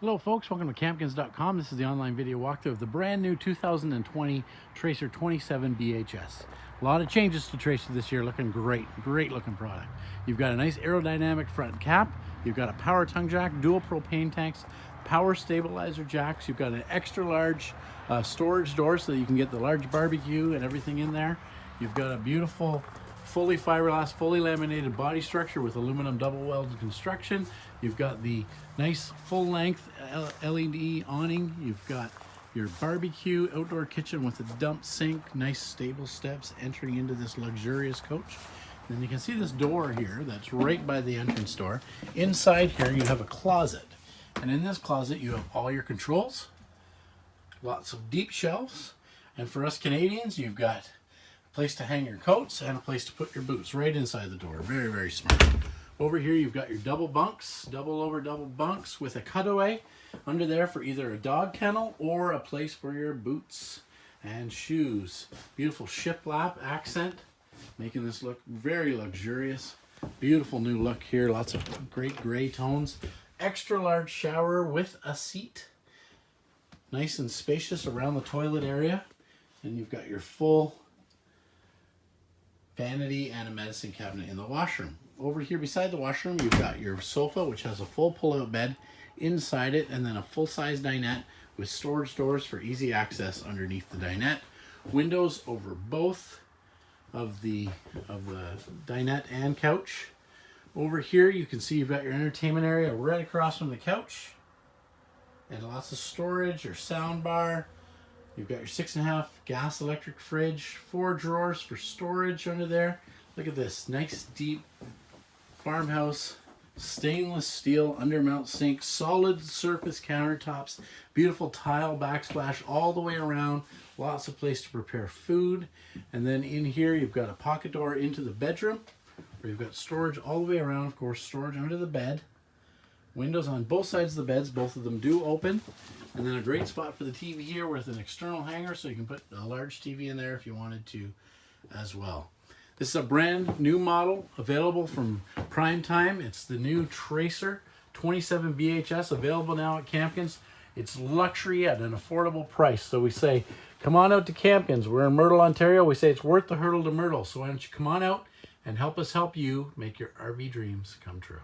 Hello folks, welcome to Campkins.com. This is the online video walkthrough of the brand new 2020 Tracer 27 BHS. A lot of changes to Tracer this year, looking great looking product. You've got a nice aerodynamic front cap, you've got a power tongue jack, dual propane tanks, power stabilizer jacks, you've got an extra large storage door so that you can get the large barbecue and everything in there. You've got a beautiful fully fiberglass, fully laminated body structure with aluminum double welded construction. You've got the nice full length LED awning. You've got your barbecue outdoor kitchen with a dump sink, nice stable steps entering into this luxurious coach. Then you can see this door here that's right by the entrance door. Inside here you have a closet, and in this closet you have all your controls, lots of deep shelves, and for us Canadians you've got place to hang your coats and a place to put your boots right inside the door. Very smart. Over here you've got your double bunks, double bunks with a cutaway under there for either a dog kennel or a place for your boots and shoes. Beautiful shiplap accent, making this look very luxurious. Beautiful new look here, lots of great gray tones. Extra large shower with a seat. Nice and spacious around the toilet area. And you've got your full vanity and a medicine cabinet in the washroom. Over here beside the washroom you've got your sofa, which has a full pull-out bed inside it, and then a full-size dinette with storage doors for easy access underneath the dinette. Windows over both of the dinette and couch. Over here you can see you've got your entertainment area right across from the couch, and lots of storage, your sound bar. You've got your 6.5 gas electric fridge, 4 drawers for storage under there. Look at this nice deep farmhouse stainless steel undermount sink, solid surface countertops, beautiful tile backsplash all the way around, lots of place to prepare food. And then in here you've got a pocket door into the bedroom where you've got storage all the way around, of course storage under the bed. Windows on both sides of the beds, both of them do open. And then a great spot for the TV here with an external hanger so you can put a large TV in there if you wanted to as well. This is a brand new model available from Prime Time. It's the new Tracer 27 BHS, available now at Campkins. It's luxury at an affordable price. So we say, come on out to Campkins. We're in Myrtle, Ontario. We say it's worth the hurdle to Myrtle. So why don't you come on out and help us help you make your RV dreams come true.